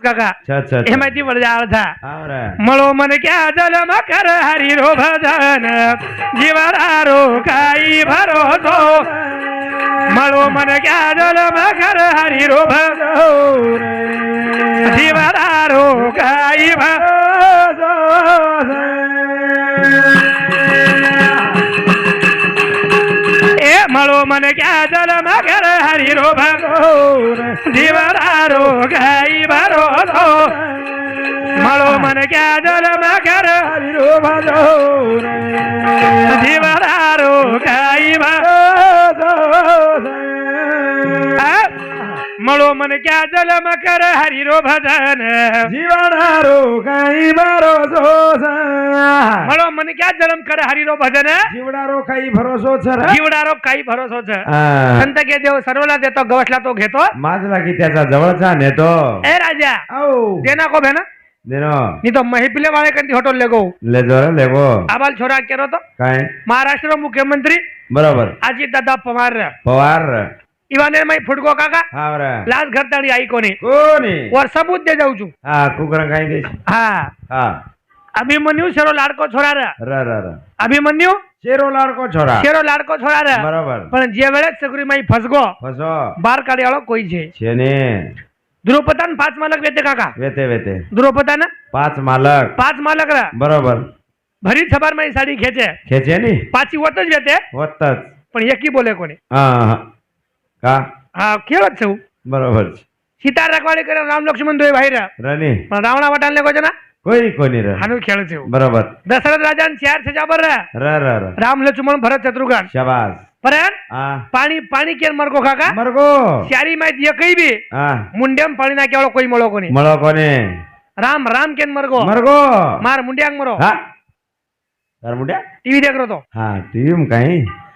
काका अच्छा अच्छा हे माहिती पडे अर्धा हाव रे मळो मन क्या जल मकर हरी रो भजन जीवनारो काही भरोसो मळो मन क्या जल मकर हरी रो भजन जीवनारो काही भरोसो ए मळो मन क्या जल मकर हरी रो भजन जीवनारो काही भरोसो मळो मन क्या जल मकर हरी रो भजन जीवनारो काही भरोसो मळो मन क्या जल मकर हरी रो भजन जीवनारो काही भरोसो मळो मन क्या जलम कर हरी रो भजन जीवनारो काही भरोसो छर जीवनारो काही भरोसोच संत के देव सर्वला देतो गवसला तो घेतो माझला की त्याचा जवळचा नेतो ए राजा औ देना को भेना देनो नी तो महिपिले वाले कंती होटल लेगो ले जोर लेगो आबाल छोरा केरो तो काय महाराष्ट्र मुख्यमंत्री बरोबर अजित दादा पवार पवार इवाने मै फुटको काका हाव रे लाज घरताडी आई कोणी कोणी वर सबूत दे जाऊ छू हा कुकरा काही देश हा हा अभिमन्यू शेरो लाडको छोरा रे र अभिमन्यू शेरो लाडको छोरा शेरो लाडको छोरा रे बरोबर पण जे वेळेस सगळी माई फसगो फसो बार काढी आलो कोई छे छेने द्रुपदान 5 मालक वेते काका वेते वेते द्रुपदान 5 मालक 5 मालक रा बरोबर भरी छबार माई साडी खेचे खेचे नी पाची वतच वेते होतच पण एकी बोले कोणी हा का हा खेळत छऊ बरोबर सीता रखवाडी करे राम लक्ष्मण दोय बाहेर रनी पण रावणा वाटाले को ना कोणी रे हानु खेळ छऊ बरोबर दशरथ राजान 4 छजाबर र राम लक्ष्मण भरत शत्रुघ्न शाबाश परन आ पाणी केन मरको काका मरगो शारी माहिती एकही बी आ मुंड्याम पाणी ना केवळ कोई मळो कोणी मळो कोणी राम केन मरगो मरगो मार मुंड्यांग मरो हा तार मुंड्या टीव्ही देख रो तो हा टीव्ही में काही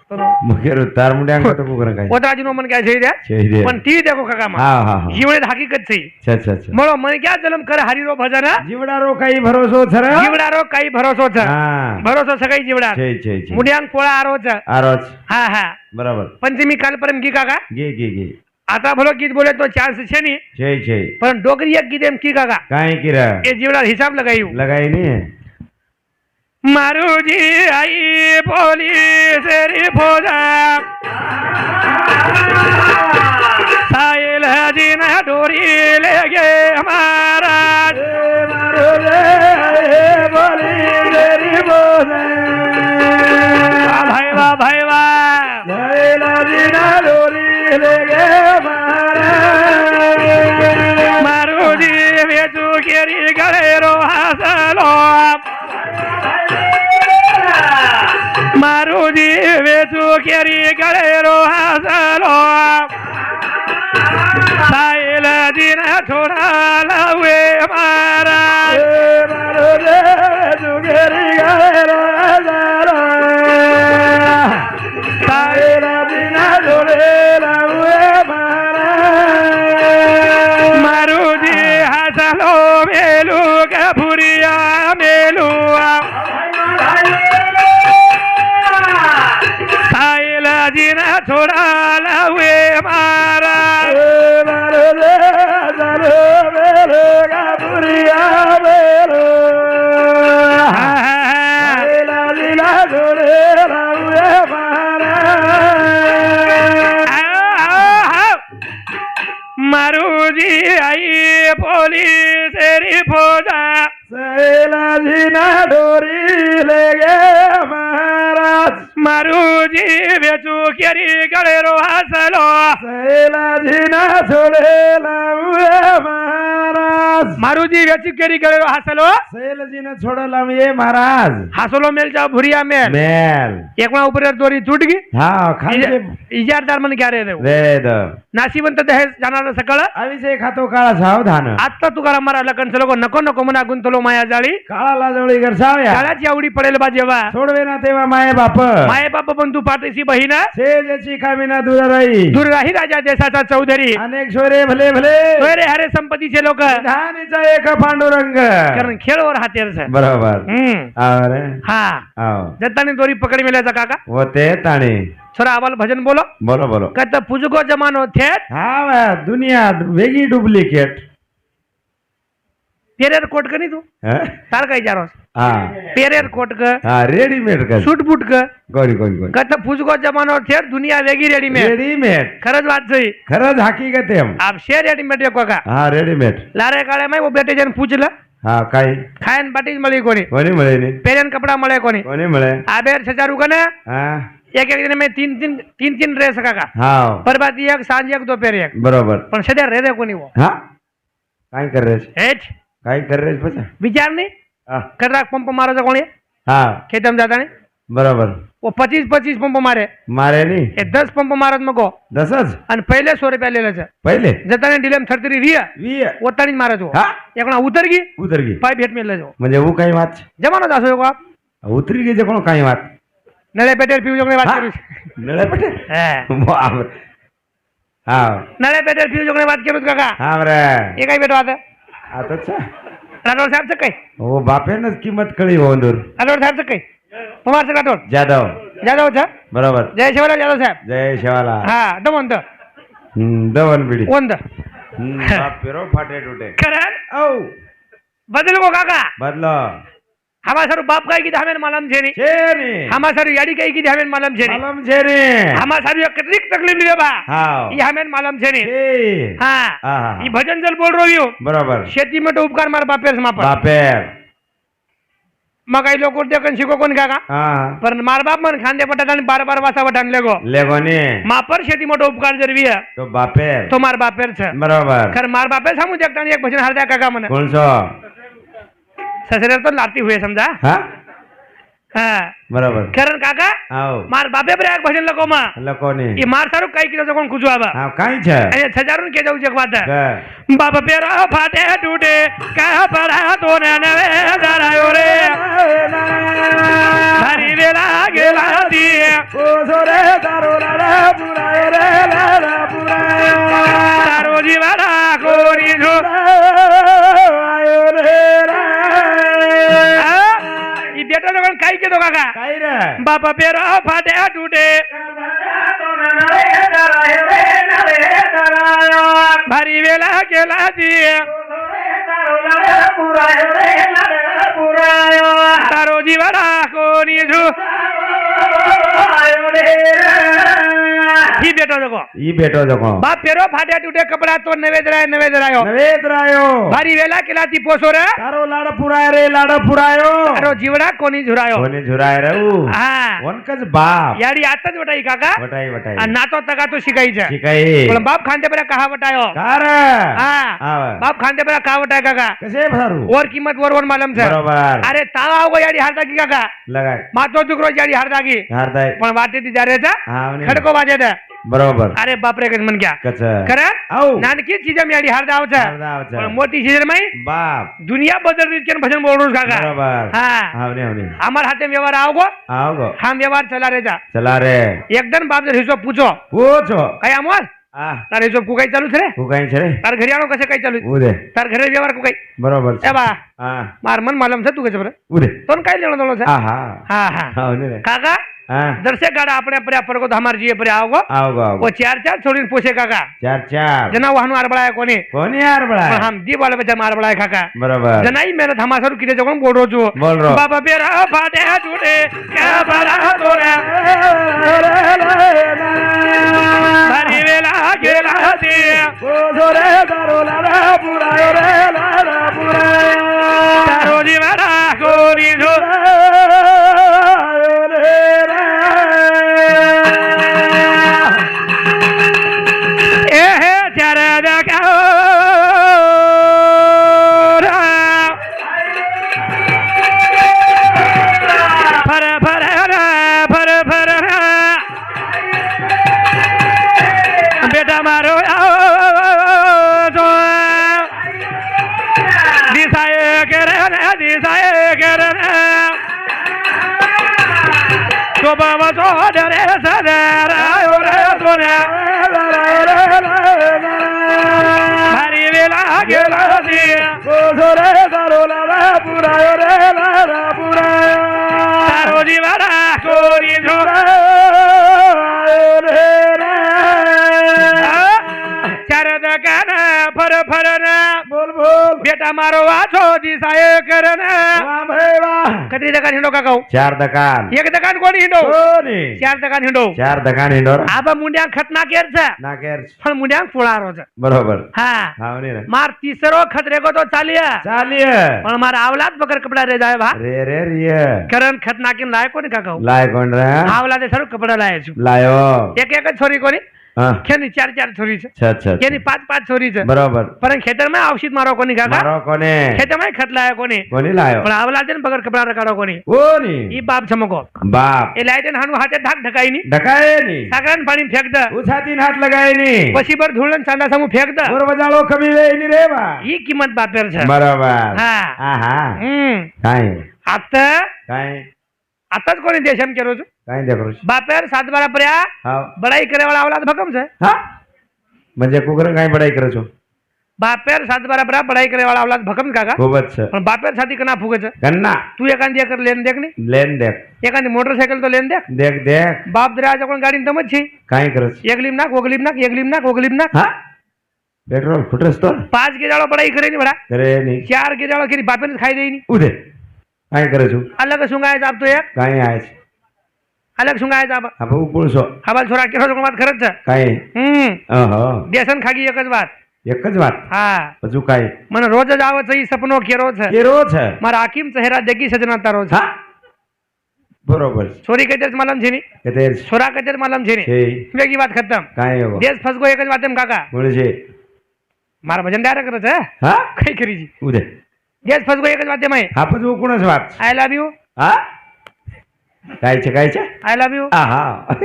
मुखेर तार मुंड्या तो कुकरा काही ओतराजी नो मन काय छे द्या छे पण टीव्ही देखो काका मा हा हा हा जीवणे हकीकत छे अच्छा अच्छा मळो मन क्या जलम कर हरिरो भजन जीवडारो काही भरोसो छर जीवडारो काही भरोसो छ हा भरोसो सगळी जीवडा छे मुंड्यांग पोळा आरोच आरोच हा बरोबर पंचमी कालपर्यंत की काका गे आता भलो गीत बोले तो चांस छे नी छे पण डोगरी एक गीत एम की काका काय किरा ए जीवडा हिसाब लगायू लगाई नहीं मारूजी आई पुलिस री फौजा साइल दिन डोरी ले गे महाराज मारूजी आई पुलिस री फौजा भाई वाह साइल दिन डोरी ले गे महाराज मारूजी बेचू केरी गळे रो हसलो मारूजी वेचू केरी गळे रो हसलो साइल दिन छोड़ा लवे महाराज मारूजी वेचू केरी गळे रो हसलो साइल दिन छोड़े लवे महाराज मारूजी हसलो मेलू का भुरिया मेलू जिन छोड़ा लवे महाराज मारूजी आई पुलिस री फौजा सैला जिना डोरी ले गे महाराज मारूजी बेचू केरी गळे रो हसलो सैला जिना छोड़े लावे महाराज मारूजी बेचू केरी गळे रो हसलो सैला जिना छोड़े लावे महाराज हसलो मेल जा भुरिया मेल एकमा ऊपर दोरी टूट गई हाँ खाली इजारदार मन क्या रे वेद नाशिवंत दहे जाणार सकळ अविषय खातो काळा सावधान आता तुकाराम महाराज कंसलो नको नको मना गुंतलो माया जाळी काळाला जवळी गरसाव्या काळाची आवडी पडेल बा जेव्हा सोडवे ना तेव्हा माये बाप पण तू पाठीशी बहीण सेजेची कामिना दूर राही राजा देशाचा चौधरी अनेक सोयरे भले सोयरे हरे संपत्तीचे लोक धानीचा एक पांडुरंग कारण खेळवर हातेर बरोबर हा जतानी दोरी पकडी मेल्याचा काका होते ताणे सर आवाल भजन बोलो बोलो कहता पुजगो जमानो थे हा दुनिया वेगळी डुप्लिकेट पेरेर कोट का नहीं तू हा? तार काय विचारो हा पेरेर कोट का हा रेडीमेड का सूट बूट का कोणी कोणी कोणी कत फुजको जमानो छे दुनिया वेगी रेडीमेड रेडीमेड खरंच बात सही खरंच हकीकत है आप शेर रेडीमेड देखो का हा रेडीमेड लारे काळे में वो बेटे जन पूछला हा काय खायन बाटीज मळी कोणी कोणी मिळे नाही पेरेन कपड़ा मळे कोणी कोणी मिळे आबेर छचारू कने हा एक एक दिन में तीन ड्रेस का हा पर बात एक सांज एक दोपहर एक बरोबर पण सध्या रे रे कोणी वो हा काय कर रेस हेच काय कर रेस पचा विचार नहीं हा कर राख पंप मारो कोणी हा खेतम जाता नहीं बरोबर वो 25 पंप मारे मारे नी ये 10 पंप मारत मको दसच आणि पहिले 100 रुपया लेले छे पहिले जताने डिलेम थरतरी रिया वी ओतानी मारे जो हा एकणा उतर गी उतर गी पाय भेट मिल जो म्हणजे वो काही वाच जमानो दासो को आप उतरी गे कोण काही वाच नळे पेटेल पिऊ जोगने बात हा? करू नळे पटे हे बाप हा नळे पेटेल पिऊ जोगने बात करू काका हा बरे ये काय भेटो आता आताच राठोड साहेब काय हो बापेनच किंमत कळी होऊन राठोड साहेब काय कुमार से राठोड जाधव जाधव छा बरोबर जय शिवराज जाधव साहेब जय शिवाला हा दमंत दवन बिडी वंद बाप फिरो फाटे टूटे करन औ बदल को काका बदलो हमा सर बाप काय की हमें मालूम छे नी छेनी हमा सर याडी काय की हमें मालूम छे नी मालूम छेनी हमा सर कितनी तकलीफ लियो बा हाव ये हमें मालूम छे नी छे हाँ आहा ये भजन जल बोल रही हूँ बरोबर शेती में तो उपकार मार बापेर समापन बापेर मग काही लोक देखन शिको कोण काका हा पण मार बाप मन खांदे पटात आणि 12 वासा वटान लेगो लेगोनी मापर शेती मोठो उपकार जर विया तो बापेर तो मार बापेर छ बरोबर खर मार बापेर सामू देखता एक भजन हारदा काका मन कोण सो ससरे तो लाती हुए समझा हा हाँ बरोबर खरन काका आओ मार बापे पर एक भजन लको मा लकोनी ये मार सारू काही किलो कोण खुजवा बा हा काय छे अरे सजारून के जाऊ जग बात का बाप पेरा फाटे टूटे का पड़ा तो नवे दरायो रे हरी वेला गेला दिए ओ सोरे दारो ला पुरायो रे ला पुरायो तारो जीवाला कोरी जो आयो रे ये बेटा लोगन काही के दो काका काय रे बाप पेरा फाटे टूटे भारी वेला गेला दिए तारो जीवाला कोरी जो ही बेटा देखो ई बेटो जको बाप पेरो फाटे टूटे कपड़ा तो नवे दरायो नवेद्रायो भारी वेला केलाती पोसो रे तारो लाड पुराय रे लाड पुरायो तारो जीवडा कोणी झुरायो कोणी झुराय रे ऊ हा वनकच बाप याडी आताच वटाई काका वटाई वटाई आणि नातो तका तो शिकायचा शिकाई पण बाप खांदे परा कहा वटायो कार हा आव बाप खांदे परा कहा वटाय काका कसे भरू और किंमत वर मालूम छे बरोबर अरे तावा आवगो याडी हारदा की काका लगाय मातो दुकरो याडी हारदा की हारदाय पण वाटे ती जारेचा हा म्हणे. खडको वाजे दे बरोबर अरे बाप रे कस मन क्या कच खरं आऊ नानकी चीज मी याडी हारदा आवचा हारदा पण मोठी चीज मै बाप दुनिया बदल रीत के भजन बोल काका बरोबर हा हावने हावने हमार हाथे व्यवहार आओगो आओ गो हम व्यवहार चला रे जा चला रे एकदम बाप जर हिशोब पूछो पूछो काय अमोल आ तार हिशोब को काही चालू रे तू काय छे रे तार घरी आणो कसे काही चालू उदे तार घरी व्यवहार को काही बरोबर ए बा हा मार मन मालूम से तू कसे बरं उदे तोन काय लेणं दोनो से आहा हा हा हावने रे काका हा दर्शक गाडा अपने अपने पर को हमार जीए पर आओगो आओ गो आओ वो चार चार छोड़ीन पोसे काका चार चार जना वहां आरबड़ा है कोनी कोणी यार बडा पण हम दी वाले बच्चा मार बड़ा है काका बरोबर जनाई मेहनत हमार सरू किते जगन बोल रो छु बोल रो बाबा पेरा फाटे टूटे क्या बड़ा तोरा हरी वेला गेला दे सोरे दारो ला पुरायो रे ला पुरायो तारो जीवाला कोरी जो बेटा मारो दिसाए करे शोभा मचो डरे सदर भारी वेला गेला पुरायो रे ला पुरायो तारो जीवाला कोरी जो चार दकान फर फर बोल बोल बेटा मारो वाचो दिसाय करण वाह भाई वाह कधी दकान हिंडो का कहू 4 दकान एक दकान कोणी हिंडो कोणी 4 दकान हिंडो 4 दकान हिंडोर आबा मुंड्या खत नाकेर छ नाकेर पण मुंड्या फुळारो छ बरोबर हा हावनी रे मार तीसरो खतरे को तो चालिया चालिए पण मार आवलाद बकर कपड़ा रे जाय भा रे रे रिए करण खत नाकीन लाय कोणी का कहू लाय कोण रे आवला दे सरो कपड़ा लाय छु लायो एक एक छोरी कोणी હા ખેની 4 छोरी છે अच्छा કેની 5 छोरी છે बरोबर પણ ખેતરમાં औषध મારો કોની કાકા मारो कोने ખેતરમાં ખત લાયો કોની कोणी लायो પણ આવલા દે બગર કપડા રકાડો કોની कोणी ઈ બાપ છમકો बाप એ લાય દે હાનું હાથે ધાક ઢકાઈ ની ढकाए नी સાગરાન પાણી ફેંક દે उछातीन हात लगाए नी પછી બર ધૂળન ચાંદા સામુ ફેંક દે वर बजाळो कमी वेई नी रे बा ઈ કિંમत બાપેર છે बरोबर हा आहा काय आता काय आताच कोणी देशम केरो છું काय देखो बापेर 7-12 पर्या हाव बडाई करे वाला औलाद भकम છે हा म्हणजे कुकर काय बडाई करे છો बापेर 7-12 पर्या बडाई करे वाला औलाद भकम काका खूबच છે पण बापेर साथी कना फुगे છે गन्ना तू एकांदी एकर लेन देख नी लेन देख एकांदी मोटरसायकल तो लेन देख देख देख बाप दराजा कोण गाडी तमच छी काय करस एकलीम नाक ओगलीम नाक एकलीम नाक ओगलीम नाक हा पेट्रोल फुटस तो 5 गिराळो बडाई करे नी बडा करे नी 4 गिराळो केरी बापेन खाई देई नी उदे काय करे છો अलग सुंगाय जाब तो एक काय आहे अलग सुंगाय जाब अब उपळसो हवाल छोरा केरो कोण बात खरच છે काय अहो देसन खागी एकच बात एकच વાત हा હજુ काय मन रोज જ આવે છે ઈ સપનો કેરો છે કેરો છે મારા હાકીમ ચહેરા દેખી સजना તારો છે હા બરોબર छोरी कचेर मालम છે ની કેતે छोरा कचेर मालम છે ની છે વેગી વાત ખતમ काय हो દેશ ફસગો એક જ વાત એમ કાકા બોલે છે મારા ભજન ડાયરેક્ટ કરે છે હા કઈ કરી જી ઉદે દેશ ફસગો એક જ વાત એમ હા પછી કોણસ વાત આઈ લવ યુ હા काय છે આઈ લવ યુ આહા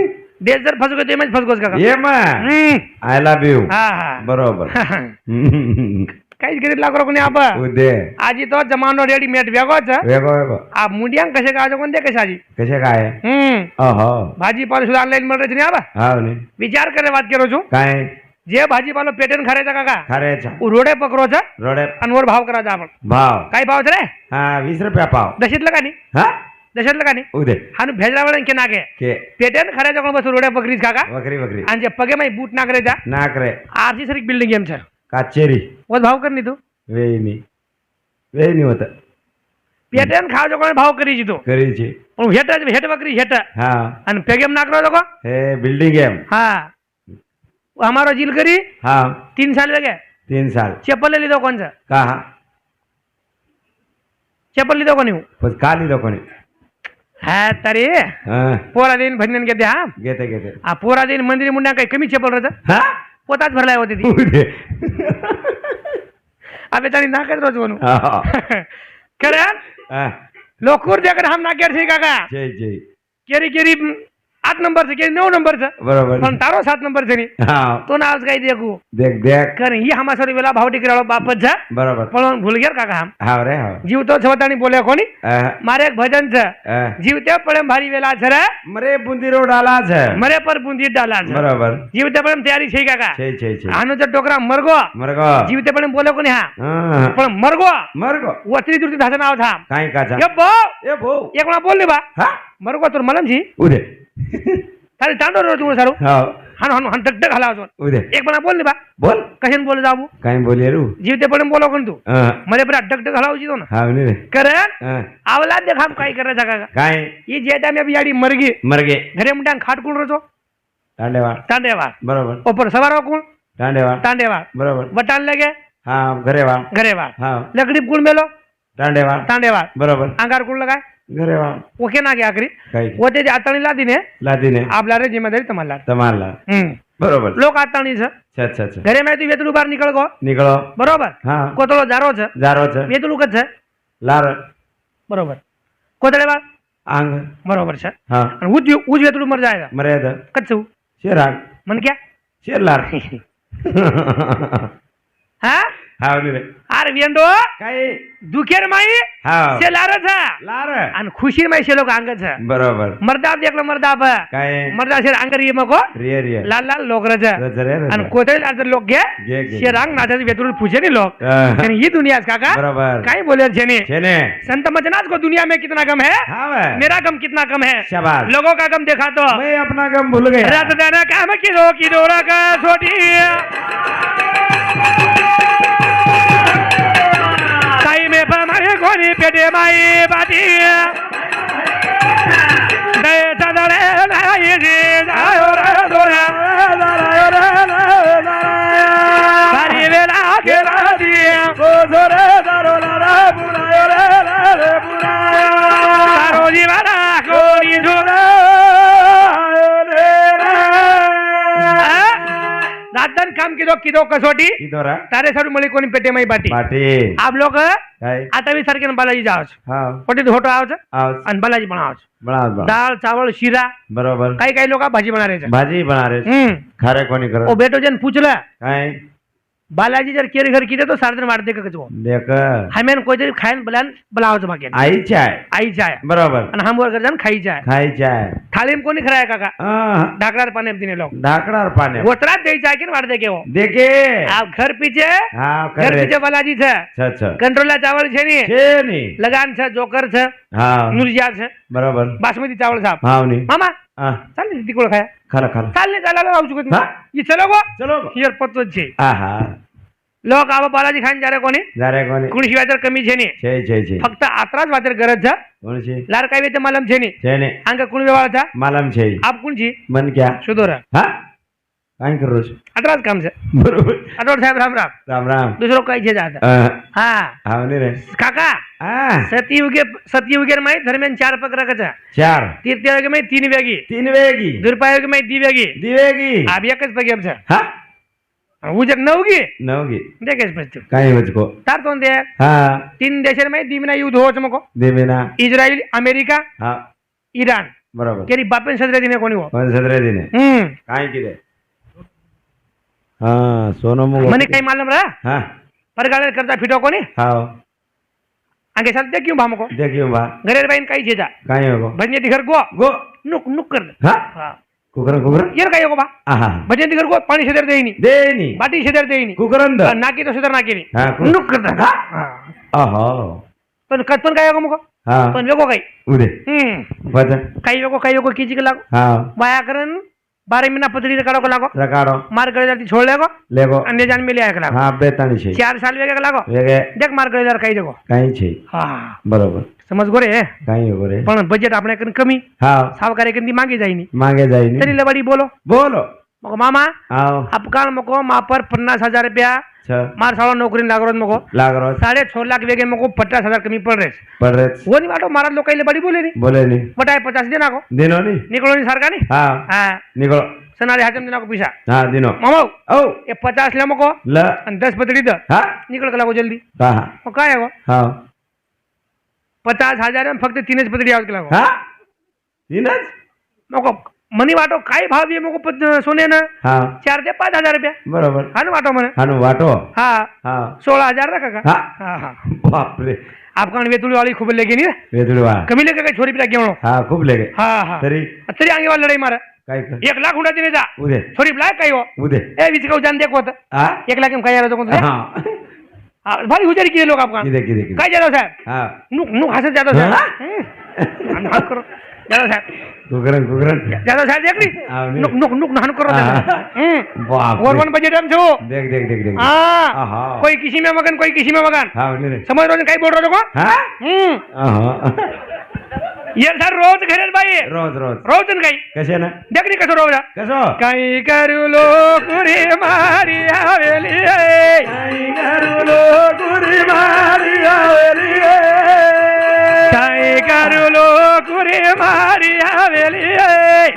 દેશ જર ફસગો તો એમ જ ફસગો છે કાકા એમાં હમ. આઈ લવ યુ હા હા બરોબર કઈ કરી લાગરો કોને આપ ઉદે આજી તો જમાનો રેડીમેડ વેગો છે વેગો વેગો આ મુંડિયાંગ કશે કાજો કોણ દેખે સાજી કશે काय ઓહો ભાજીપાલો સુધા ઓનલાઈન મળે છે ને આવા હાવ ને વિચાર કરે વાત કરું છું काय જે ભાજીપાલો પેટર્ન ખરે છે કાકા ખરે છે હું રોડે પકડો છે રોડે અને ઓર ભાવ કરા જા પણ ભાવ काय भाव છે रे હા 20 रुपया पाव दशीत लगा नी हा दशीत लगा नी उदे हानु भेजरावळन के नागे के पेटर्न खरे છે કોણ બસ રોડે પકડીસ કાકા वकरी वकरी અને જે પગે માં બૂટ ના કરે જા ના કરે આરસી સરી બિલ્ડિંગ એમ છે કાચેરી ઓ ભાવ કર ની તું વેઈ ની હોતા પેટર્ન ખાવ જો કોણ ભાવ કરી દીધો કરી છે હું હેટ વકરી હેટ હા અને પેગેમ ના કરો તો કો હે બિલ્ડિંગ એમ હા हमारो जील करी हाँ 3 साल लगे 3 साल चप्पल लीधो कोण છે कहा चप्पल लीधो कोणी बस का लीधो कोणी हा तरी हाँ पोरा दिन भजन घेते हा घेते घेते आ पोरा दिन मंदिर मुंड्या काही कमी चप्पल रहत हाँ पोताच भरलाय होती ती उदे अबे तारी नाकच रोज बनू हाँ करे हाँ लोकूर देकर हम ना केर छै काका जय जय केरी केरी 8 नंबर છે કેરી 9 નંબર છે बरोबर પણ તારો 7 નંબર છે ની हाँ તો ના આજ કઈ દેખું देख देख કરે ઈ હમા સરી વેલા ભાવ ટીકરાળો બાપ જ છે बरोबर પણ ભૂલ ગયા કાકા હમ हाँ रे हाँ જીવ તો છવતાની બોલે કોની हाँ, મારે એક ભજન છે हाँ. જીવતે પડે ભારી વેલા છે રે मरे बुंदी रो डाला છે मरे पर बूंदी डाला છે बरोबर જીવતે પડે તૈયારી છે કાકા છે આનો જો ટોકરા મરગો मरगो જીવતે પડે બોલે કોની હા हाँ પણ મરગો मरगो ઓતરી દૂરથી ધાસન આવ થા काय काचा કે બો ए भो એકલા બોલ લે બા हाँ મરગો તોર મલમ જી उदे તારી તાંડો રો તું સારું हाँ હાનો હાનો હન ટક હલાવ છો उदे એક બના બોલ લે બા बोल કશન બોલ જાવું काय बोले रू જીવતે પડે બોલો કોણ તું हाँ મરે પર ટક હલાવ જી તો ને हाँ नहीं रे કરે हाँ આવલાદ દેખ हम કાઈ કરે છે કાકા काय ઈ જે ટાઈમે બિયાડી મર ગઈ मर गए ઘરે મુંડા ખાટ કોણ રો છો टांडेवाड़ તાંડેવા बरोबर ઉપર સવારો કોણ टांडेवाड़ તાંડેવા बरोबर વટાણ લગે हाँ घरेवाड़ ઘરેવા हाँ લકડી કોણ મેલો टांडेवाड़ તાંડેવા बरोबर अंगार कोण लगाय घरेवाड़ ओके ना के आखरी काय वो ते आताणी लादीने लादीने आपला रे जिम्मेदारी तुम्हाला तमारला बरोबर लोक आताणी છે अच्छा अच्छा अच्छा ઘરે મે તું વેતલું બહાર નીકળ ગો निकलो બરોબર हाँ કોતળો જારો છે जारो છે વેતલું કદ છે लार બરોબર કોતળે બાર आंग બરોબર છે हाँ અને ઉજ વેતલું મર જાયગા मर्यादा કચ્છું शेराग मन क्या शेर लार હા हाँ नहीं रे आर वेंडो काय दुखेर माई हाँ से लार છે लार અને ખુશી માઈ છે લોક આંગ છે बरोबर મરદાબ દેખલો મરદાબ काय મરદા છે આંગરી મકો रिये रिये લાલ લાલ લોક રજ रजरे અને કોતળે લાર લોક गे गे गे शेरांग नाचे वेतुल पूछे नहीं लोग हाँ, यानी ये दुनिया है काका बरोबर काई बोले छेने छेने संत मजनाज को दुनिया में कितना गम है हाँ वे मेरा गम कितना कम है शाबाश लोगों का गम देखा तो मैं अपना गम भूल गया रात देना काम की डोरा का छोटी पेटे माई बाटी दे चदळे नाही जी जायो रे दोरा सारी वेळा गेला दी जोरे दारोला रे बुरायो रे बुरायो सारो जीवाला कोणी झोला रातन काम किदो कसोटी इधरा तारे सारू मळी कोणी पेटे माई बाटी पाटी आप लोग काय 28 तारखेला बालाजी जावच हा कोटी होटो आवच आवाज आणि बालाजी बनावच बना दाल चावल शिरा बरोबर काही लोग भाजी बना रहे भाजी बना रे खारे कोणी ओ करत बेटो जन पूछला काय बालाजी जर केरी घर किते तो सारदन वाट दे कचो देख हमेन कोई तरी खायन बलान बलावच बाकी आई चाय आई चाय बरोबर आणि हम वर जन खाई चाय खाई चाय थालीम कोणी खराय काका ढाकडार पाने दिने लोग ढाकणार पाणी गोतरात दे चाय की वाट दे के वो देखे आप घर पीछे हा घर करे पीछे बालाजी छे अच्छा कंट्रोला चावल छे नी छे नी लगान छे जोकर छे हा नुरजिया छे बरोबर बासमती चावल साहब हाव नी मामा हा चाल नी तिकोळ खाया खरा खरा चाल नी चालायला लावू शकत हा? ये चलो गो चलो हियर पत्तो छे आहा लोक आवा बालाजी खान जा रे कोणी जरे कोणी कुणी शिवाय तर कमी छे नी छे छे छे फक्त आत्राच वातर गरज छे कोणची लार काय वेते मालम छे नी छे ने अंग कुणी व्यवहार था मालम छे आप कुणची मन क्या सुधोरा हा काय करू आत्राच काम छे बरोबर आठवड साहेब राम राम राम राम दुसरो काही छे जाता हा हाव नी रे काका हा सतयुगे माई दरम्यान 4 पग रखचा चार तीर्थयुगे माई 3 वेगी तीन वेगी दुर्पायुगे माई 2 वेगी दिवेगी आप एकच पग आमचा हा उजक 9 गी नवगी देखेस पस्तो काय होचको तार तोन दे हा 3 देशांमध्ये दिमना युद्ध होच मको देवेना इस्रायल अमेरिका हा इराण बरोबर केरी बापेन सदरे दिने कोणी हो पण सदरे दिने काय किदे हा सोनो मुगो मने काही मालूम रा हा परगाळे करता फिटो कोणी हाव आगे साथ क्यों भामको देखियो बा घरेर बाईन काही जेजा काय होगो भजने घर गो गो नुक नुक कर हा हा कुकर येर काय हो बा आहा भजने घर गो पाणी शेदर देईनी देनी बाटी शेदर देईनी कुकरंद नाकी तो शेदर नाकीनी हा नुक करता आहा पण कतपन काय हो मको हा पण वेगो काही उदे बता काही वेगो किची के लागो हा वायाकरण 12 महीना पतरी काढो को लागो रकाडो मार गळे जाती छोड़ लेगो लेगो अन्य जान मिले आया लागो हा बेताणी छे 4 साल वेगे लागो वेगे देख मार गळे जार काही देखो काही छे हा बरोबर समज गो रे काही होगो रे पण बजेट आपणे कन कमी हा सावकारी कन दी मागे जाईनी मागे जाईनी तरी लबाडी बोलो बोलो मको मामा आओ अपकान मको मापर 50,000 रुपया छ मार सालो नौकरी लागरो मको लाग रो 6.5 लाख वेगे मको 50,000 कमी पड़ रे पड़ रे वो नहीं बाटो मारा लोग कई बड़ी बोले नहीं बोले नी बटाए 50 देना को दिनो नी निकलो नहीं सरकार नहीं हा हाँ निकलो सनारे हाथम देना को पैसा हा दिनो मामा ओ ये 50 ले मको ल और 10 पतड़ी दे हा निकल के लागो जल्दी हा वो काय है वो हा 50,000 में फक्त 3 पतड़ी आवत के लागो हा दिनच मको मनी वाटो काय भाव आहे मको सोने ना हा 4 ते 5,000 रुपया बरोबर हा ना वाटो म्हणे हानु वाटो हा हा 16,000 रखा का हा हा हा बाप रे आपका वेतुड़ी वाली खूब लेगी नहीं वेदुळवा कमी लेके काय छोरी पिला घेवणो हा खूप लेगे हा हा तरी तरी आगे वाला लढाई मारा काय कर 1 लाख हुंडा दिने जा उदे छोरी पिला काय हो उदे ए विचकाऊ जान देखो होता हा 1 लाख में काय यार तो हा भारी हुजारी किए लोग आपका किदे किदे किदे काय जादव साहब हा नुक नुक हसत जादव हा? साहब नान करो जादव साहब कुकरन जादव साहब देख ली हाँ, नहीं। नुक नुक नुक नान करो बाप रे। गवर्नमेंट बजट हम छो देख देख देख देख हाँ आहा कोई किसी में मगन कोई किसी में मगन हा ने समझ रहे हो काय बोल रहे हो हा आहा ये सर रोज घरेल बाई रोज रोज रोज काही कसे ना देख नी कसं रोज कसो काही करू लोक रे मारी हवेली काही करू लोकुरी मारी आवेली काही करू लोक रे मारी हवेली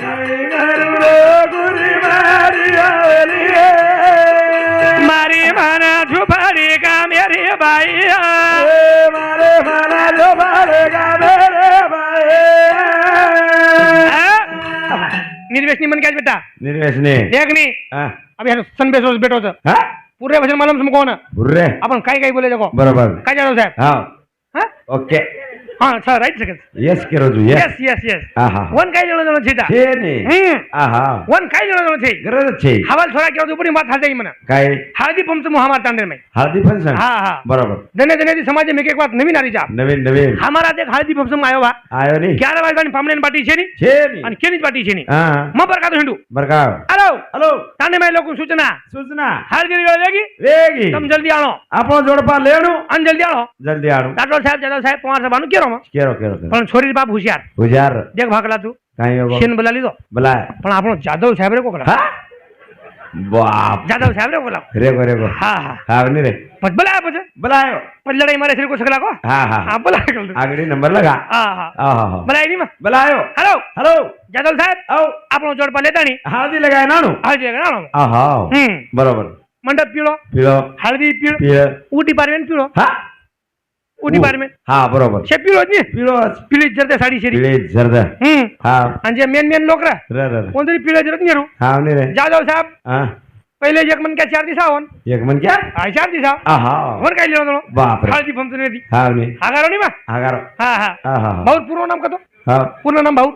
काही करू लोकुरी मारी आवेली मारी मना झुपारी का मेरी बाई मारे माना जो मारेगा मेरे भाई निर्वेशनी मन क्या बेटा निर्वेशने देख नी हा अभी सन बेसोस बेटो हा पूरे भजन मालूम तुमको ना बुर्रे आपण काय काय बोले देखो बरोबर काय जादव साहेब हा हा ओके હા સર રાઈટ સેકન્ડ યસ કરો છું યસ યસ યસ આહા વન કઈ જણો જણો છે છે ને આહા વન કઈ જણો જણો છે ગરજ છે હવાલ થોડા કેવો ઉપરી વાત હાલ મને काय हळदी पंपचं महामार तांडेर में हळदी फंक्शन हाँ हाँ बरोबर धन्य धन्य समाज में एक बात नवीन आरी जा नवीन नवीन हमारा देख हळदी फंक्शन में आयो बा आयो नहीं 11 वाजता पामणेन पार्टी છે ની છે ની અને કેની પાર્ટી છે ની हां मबर का तो हिंदू बरकाव हेलो हेलो तांडे में लोगों सूचना सूचना हळदी वेळ वेगी वेगी तुम जल्दी आनो આપણો જોડપા લેણું अन जल्दी आनो જલ્દી આણું जादव साहेब पवार साहेबानु केरो में કેરો કેરો કેરો पण छोरी बाप होशियार हुजार देख भागला तू કાઈ એવો शेन बोला लीधो બોલાય पण આપણો જાદવ સાહેબ रे कोकला હા બાપ જાદવ સાહેબ रे बोला રેગો રેગો हाँ हाँ હા ની રે पछ बोलाया पछ બોલાયો पछ लड़ाई मारे श्री को सकला को હા હા हाँ बोला कर આગળી નંબર લગા हाँ हाँ આહા बोलाय नहीं में બોલાયો हेलो हेलो જાદવ સાહેબ આવ આપણો જોડપા લેતા ની હળદી લગાય નાનું હળદી લગાડો આહા બરોબર મંડપ પીળો પીળો હળદી પીળો પીળો ऊटी पारवेन पीळो હા ऊटी पारवेन હા બરોબર शे पीळो જ ने પીળો पीळी जरते साडी शेरी પીળી જરદ હા आणि जे मेन मेन लोकरा रे रे कोणतरी पीळो जरत नेरू હા ની रे जाधव साहेब હા पहिले एक मन क्या 4 दिवस आवन एक मन क्या हा 4 दिवस आहा वर काय लिहिलं होतं बाप रे हळदी फंक्शन होती हा नी हागारो नी मा हागारो हा हा आहा भाऊ पूर्ण नाम कतो हा पूर्ण नाम भाऊ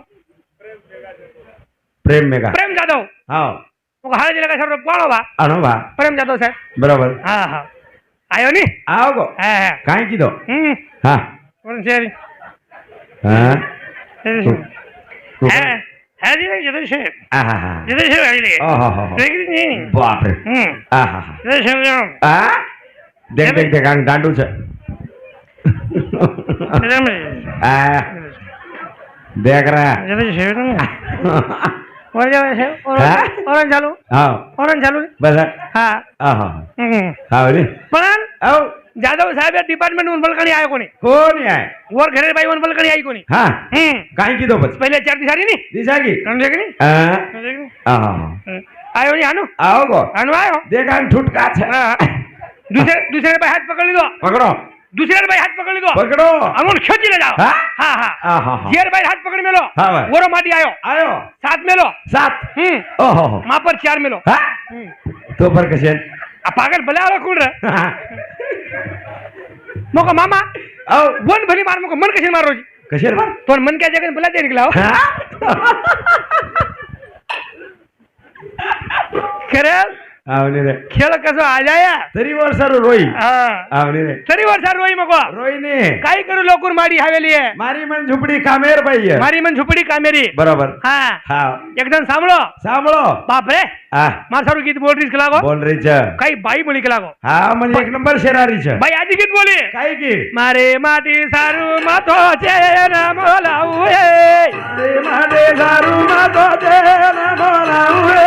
प्रेम मेगा प्रेम जाधव हा मग हळदीला काय सर्व पाळो बा अनु बा प्रेम जाधव साहेब बरोबर हा हा आयो नी आओ गो हा हा काय कीधो हा कोण शेरी हा हा हळदी नाही जाधव साहेब आहा हा जाधव साहेब हळदी ओहो वेगळी नाही बाप रे आहा जाधव साहेब आ देख देख देख आंग दांडू છે आ देख रहा जाधव साहेब ऑरेंज चालू हा ऑरेंज चालू बस हा आहा हा रे पण आओ जाधव साहेब डिपार्टमेंट वनपलकणी आयो कोणी कोण आहे वर घरे बाई वनपलकणी आई कोणी हा काय कीधो बस पहिले 4 दिवस आली नी दिसागी समजे की नी आहा आयो नी आनु आओ गो आनु आयो देख आंग ठुटका છે दूसरे भाई हाथ पकड़ लीधो पकड़ो दूसरे भाई हाथ पकड़ लीधो पकड़ो अमोल खींची ले जाओ हाँ? हाँ हाँ आहा जेर भाई हाथ पकड़ मेलो हाँ भाई वोरो माटी आयो आयो 7 मेलो 7 ओहो मां पर 4 मेलो हा तो पर कशे आ पागल भले आलो कुण रे मोको मामा आओ वन भली मार मोको मन कशे मारो कशे रे तो मन क्या जगह भला दे निकला खरं आवनी रे खेळ कसं आजाया तरी वर्षारू रोई हा आवनी रे तरी वर्षा रोई मको रोई ने काय करू लोकूर माडी हवेली आहे मारी मन झुपडी कामेर बाई आहे मारी मन झुपडी कामेरी बरोबर हा हा एकदम सांभळो सांभळो बाप रे हा मार सारू गीत बोल रहीस लागो बोल रही છે काही बाई बोली लागो हा म्हणजे एक नंबर शेरारी છે बाई आजी गीत बोली काय की मारे माटी सारू माथो છે ને બોલાવું એ रे माडे दारू मातो છે ને બોલાવું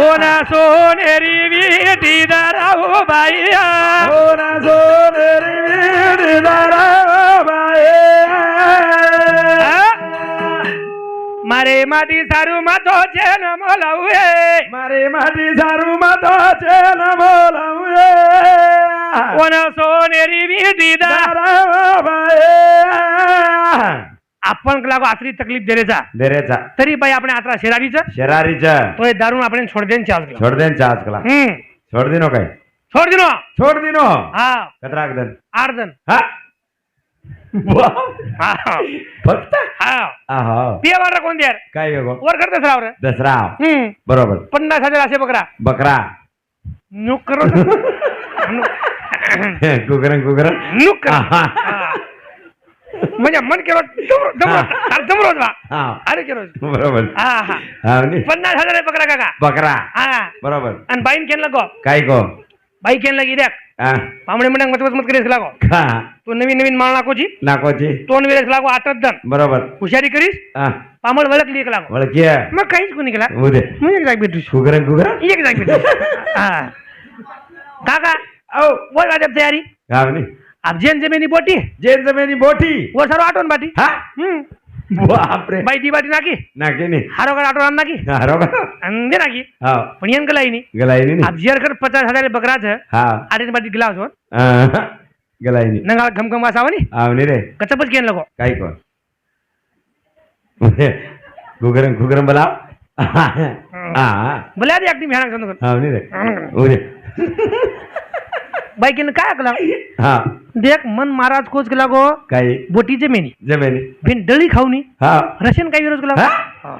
ઓના સોનેરી વીટી દરાવો બાઈયા ઓના સોનેરી વીટી દરાવો બાઈયા મારે માટી સારું માથો છે ને બોલાવું એ મારી માટી સારું માતો છે ને બોલાવું ઓના સોનેરી વીટી દરાવો બાઈયા आपण लागो आतरी तकलीफ देरेचा देरेचा तरी बाई आपण आतरा शेरारीचं शेरारीचा तो हे दारून आपण छोड देन चार्ज केला छोड देन चार्ज कला छोड दिनो काय छोड दिनो छोड दिनो हा कतराक दन 8 जण हा हा फक्त हा आहा पिया वारा कोण द्यार काय वेगो वर करतेस राव रे दसरा बरोबर 50,000 असे बकरा बकरा नुक करो कुकरन कुकरन नुक कर म्हणजे मन केलो जमरोज बा हा अरे केलो बरोबर हा हा हा नी 50,000 बकरा काका बकरा हा बरोबर आणि बाईन केन लगो काय को बाई केन लगी देख हा पामणे मडंग मत करेस लागो हा तो नवीन नवीन माळ नाकोची नाकोची तोंड वेळेस लागो 8 जण बरोबर हुशारी करीस हा पामळ वळखली एक लागो वळकिया मग काहीच कोणी केला उदे मग एक जाग भेटू कुकरन कुकरन एक जाग भेटू हा काका औ बोल वाजब तयारी हा नी अब जेन जमेनी बोटी जेन जमेनी बोटी वो सारो आटोन बाटी हा बाप रे बाई दी बाटी नाकी नाके नी हारो कर आटो नाकी हारो का अंदे नाकी हा पण यन गलाई नी गलाई नी अब जेर कर 50,000 बकरा छ हा आटे बाटी गिलास हो गलाई नी नंगा घमघम वासावनी आवनी रे कचपच केन लगो काय को कुकरन कुकरन बोलाव हा बोला दे एकटी मेहनत करून आवनी रे उदे बाई केन काय अकला हा देख मन महाराज कोच केला गो काही बोटी जमेनी जमेनी बिन डळी खाऊनी हा रशन काही विरोध केला हा?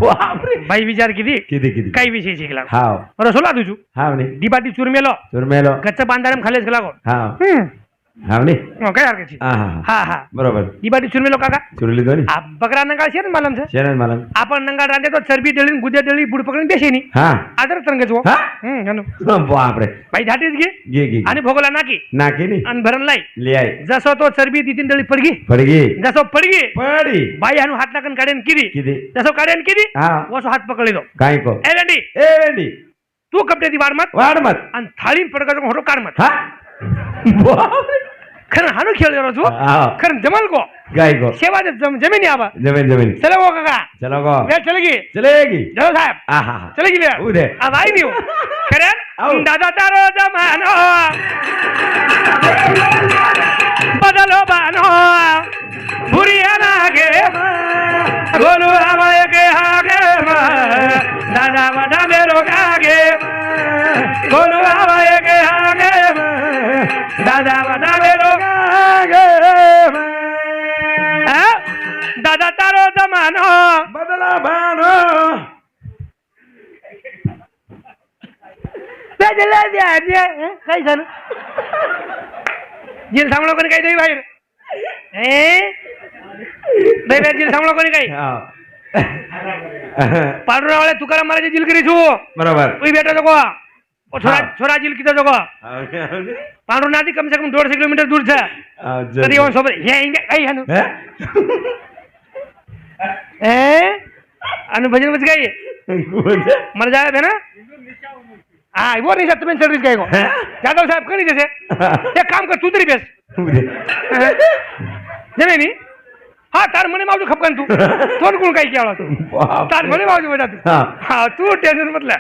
बापरे बाई विचार किती किती किती काही विषय शिकला हाव रसोला तुझू हावनी डिबाटी चुरमेलो चुरमेलो गच्च बांधारम खालेस केला गो हाव हावनी काय हरकत हा हा हा हा बरोबर डिबाटी चुरमेलो काका चुरली दोन्ही बकरा नंगा शेन मालम सर शेरण मला आपण नंगा रांधे तो चरबी डळीन गुद्या डळी बुड पकडून देशेनी हा आदर तरंगच वो हा बापरे बाई धाटीच घे घे घे आणि भोगला नाकी नाकी नी आणि भरण लाई ले आई जसं तो चरबी तिथीन डळी पडगी पडगी जसं पडगी पडी बाई हाणू हात नाकन काढेन किती किती जसं काढेन किती हा वसो हात पकडले दो काय को ए वेंडी ए वेंडी तू कपड्याची वाढ मत वाढ मत आणि थाळीन पडका होतो काढ मत हा बापरे खरं हाणू खेळ जरा तू हा खरं जमल को गाय को सेवा दे जमीन आबा जमीन जमीन चलो वो काका चलो गो वे चलेगी चलेगी चलो साहेब हा हा चलेगी वे उदे अब आई नहीं खरं दादा तारो जमानो बदलो बानो बुरिया ना गे गोलू आवाय के हागे दादा वडा मेरो कागे गोलू आवाय के हागे दादा वडा मेरो कागे दादा तारो जमानो बदला बानो काही झालं जिल सांगलो कोणी काही बाहेर जिल सांगलो कोणी काही पांडुरावाळ्या तुकाराम महाराज जिल करी छू बरोबर तुही बेटा जगो छोरा जिल किती जगो पांडुरनाथ कम से कम 150 किलोमीटर दूर था तरी येऊन सोबत हे काही हाणू आणि भजन बस काही मला जायला ना हाँ वो नहीं सकते मैं सर्विस गए को यादव साहब कहीं जैसे एक काम कर तू तरी बेस जमे नहीं हाँ तार मने मावजू खपकन तू तोन कोण काही केला तू तार मने मावजू बजा तू हाँ तू टेंशन मत ले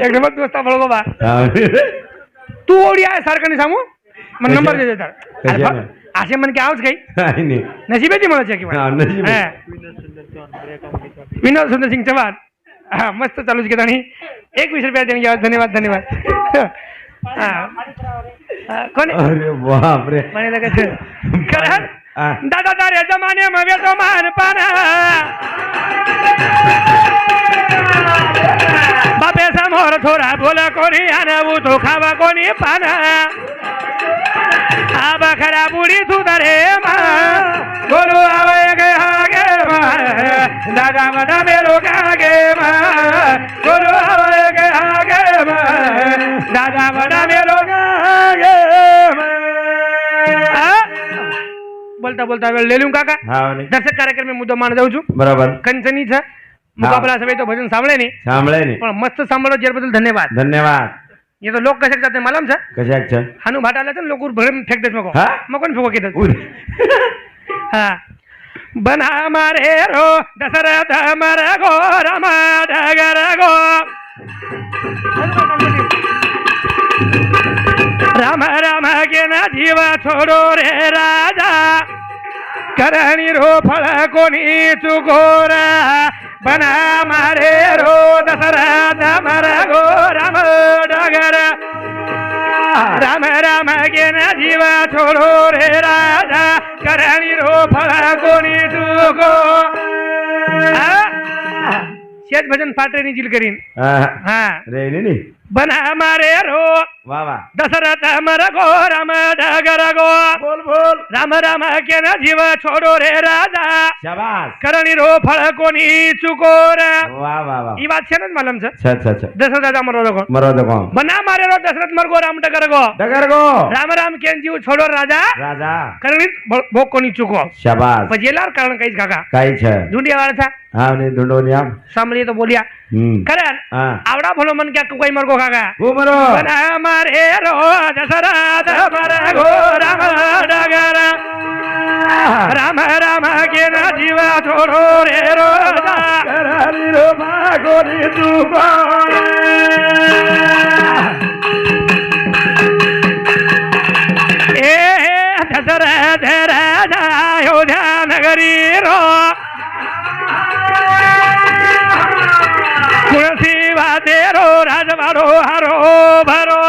एक नंबर दोस्ता बोलो बाबा तू ओडी आहे सारखं नाही सांगू मग नंबर दे देतात असे मन की आवाज काही नशिबाची म्हणायची की विनोद सुंदर सिंग चव्हाण हा मस्त चालूच घेत आणि 21 रुपया देणे घ्यावा धन्यवाद धन्यवाद कोण अरे बाप रे म्हणे कसं दादा तारे जमाने मध्ये तो मान पाना बापे समोर थोडा बोला कोणी आणू तो खावा कोणी पाना आबा खरा बुडी सुधारे मा गोलू आवे गे हागे मा दादा मदा मेरो कागे मा गोलू आवे गे हागे मा दादा मदा मेरो कागे मा बोलता बोलता वेळ ले लूं काका दर्शक कार्यक्रम में मुद्दा मान जाऊ छू बरोबर कंचनीचा मुकाबला सभे तो भजन सांभळे नाही पण मस्त सांभाळो ज्याबद्दल धन्यवाद धन्यवाद ये तो लोक कसे जाते मालूम छे कशा हानू भाट आला तर लोक भरम फेक देत मको मकोन फेको केत हा बना मारे रो दशरथ मर गो राम डगर गो राम राम के ना जीव छोड़ो रे राजा करणी रो फळ कोणी चुकोरा बना मारे रो दशरथ मर गो राम डगर राम राम के ना जीव छोड़ो रे राजा करणी रो फळ कोणी चुको शेष भजन पाटरेनी जिल करीन हा रे नी बना मारे रो वाह वाह दशरथ मर गो राम डगर गो बोल बोल राम राम के न जीव छोड़ो रे राजा शाबाश करणी रो फळ कोणी चुको रे वाह वाह वाह ई बात छे न मालूम छे अच्छा दशरथ राजा मरो गो बना मारे रो दशरथ मर गो राम डगर गो राम राम के जीव छोड़ो राजा करणी भोग कोणी चुको शाबाश पजेलार कारण काहीच काका काही छे ढूंढिया वाला था हाँ ने ढूंढोनिया सामने तो बोलिया करण आवड़ा भलो मन क्या कोई मर गो काका वो मरो बना मारे रो दशरथ मर गो राम डगर राम राम के ना जीवा छोड़ो रे रो करणी रो भागोनी चुको ए दशरथ राजा अयोध्या नगरी रो तुलसी वादेरो राजवारो हरो भरो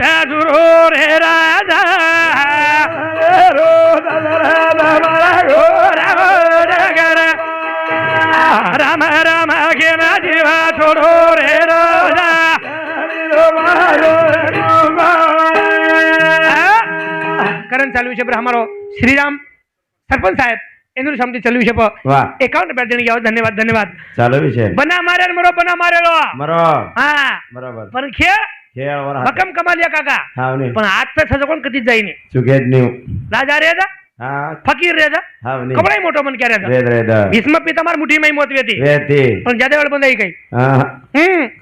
दसुरो रे राजा रो दशरथ मारो राम डगर राम राम घेन जीवा छोडो रे राजा मारो करण चालू विषय ब्राह्मणो श्रीराम सरपंच साहेब एंदूर समिती चालू विषय वा 51 रुपया देणी घ्यावं धन्यवाद धन्यवाद चालू विषय बना मारेल मरो बना मारेलो मरो हा बरोबर पण खेळ खेळवर हात. भक्कम कमाल या काका हाव नी पण आजचा सज कोण कधीच जाईनी चुकेत न्यू राजा रेजा हा फकीर रेजा हाव नी कपडाही मोठं मन क्या रेजा वेद रेद भीष्म पितामर मुठी में मोत वेती वेती पण ज्यादा वेळ बंद काही हा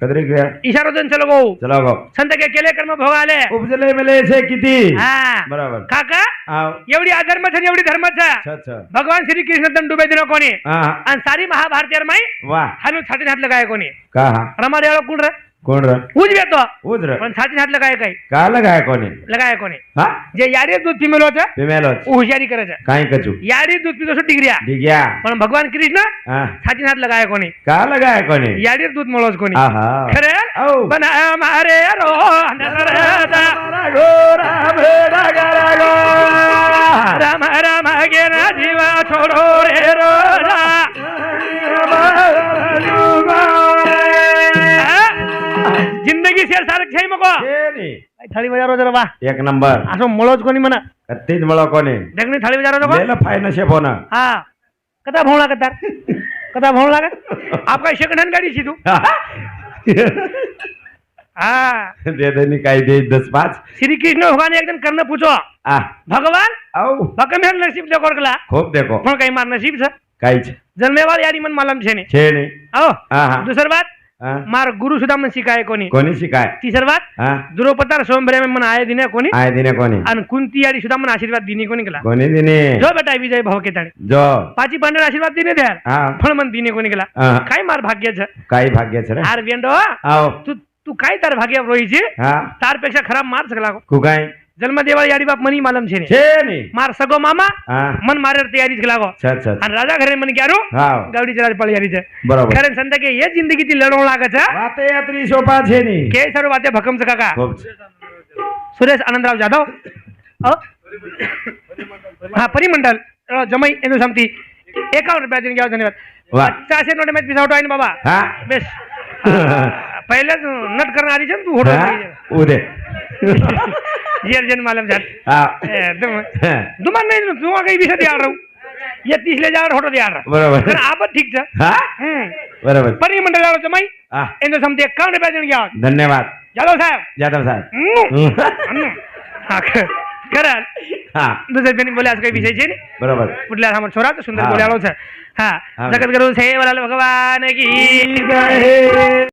कदरी वेळ इशारो देऊन चलो गो चला गो संत के केले कर्म भोग आले उपजले मेले से किती हा बरोबर काका हाव एवढी अधर्म छ एवढी धर्म छ छ भगवान श्री कृष्ण दंड डुबे दिनो कोणी हा आणि सारी महाभारतीय माई वा हानू छातीन हात लगाय कोणी का हा रमा रेळो कोण रे कोण र उजवे तो उजर पण छातीन हात लगाय काय का लगाय कोणी लगाय कोणी हा जे याडी दूध पिमेलो छ फिमेलोच हुशारी करायचं काय कचू याडी दूध पितो डिग्रिया डिग्या पण भगवान कृष्ण हा छातीन हात लगाय कोणी का लगाय कोणी याडीर दूध मळोच कोणी आहा खरे औ बना मारे रो राम डगर राम राम गेना जीवा छोडो रे रोजा जिंदगी शेर सारख छै मको थाळी बजारो जरा वा एक नंबर असं मळोच कोणी म्हणा कत्तीच मला कोणी ढगणी थाळी बजारो नको लेला फायना शेप ना हा कदा भोवला कतार कदा भोवला का आप काय सेकंड हँड गाडी सी तू हाँ दे देनी काय दे 10-5 श्री कृष्ण भगवान एकदम कर्ण पूछो आ भगवान औ भकम हेर नसीब दे कोरकला खूप देखो पण काही मार नसीब छ काहीच जन्मेवाल याडी मन मालम छे ने छे नाही ओ हा दुसर बात हा मार गुरु सुद्धा मन शिकाय कोणी कोणी शिकाय तीसर बात हा द्रौपदार सोमभरे में मन आये दिने कोणी आय दिने कोणी आणि कुंती याडी सुद्धा मन आशीर्वाद दिनी कोणी केला कोणी दिने जो बेटा विजय भाऊ के ताणे जो पाची पांढर आशीर्वाद दिने द्या हा पण मन दिने कोणी केला हा. काय मार भाग्य छ काही भाग्याच रे आर वेंडो आओ तू तू काय तार भाग्य रोईची हा तार पेक्षा खराब मार सकला कुकाय जन्मदेवा याडी बाप मनी मालम छे ने छे नाही मार सगो मामा हा मन मारेर तयारीच लागो छ आणि राजा घरे मन क्यारो हा गावडी चला पळ यारी छ बरोबर खरं संत के ये जिंदगी ती लढवू लागत छ वाते यात्री शोभा छे नाही के सर्व वाते भकमच काका खूप सुरेश आनंदराव जाधव हा परिमंडल जमाई एनु समती 51 रुपया दिन घ्याव धन्यवाद वा 400 नोट मध्ये पिसावटो आहे ना बाबा हा बेस पहिलेच नट करणारी छे तू होडो उदे जन मालम जात हा एकदम तुम्हाला नाही तू काही विषय यार राहू ये 30 ले जाड होटो यार बरोबर तर आपण ठीक छ हा बरोबर परिमंडल जाडो जमाई हा एनु समती 51 रुपया दिन घ्याव धन्यवाद जाधव साहेब जाधव साहेब हा खरं हा दुसरे बेनी बोले आज काही विषय छे नाही बरोबर कुठल्या आम्हाला छोरा सुंदर हा. बोलालो छ हा हा. जगत गुरु से भगवान की जय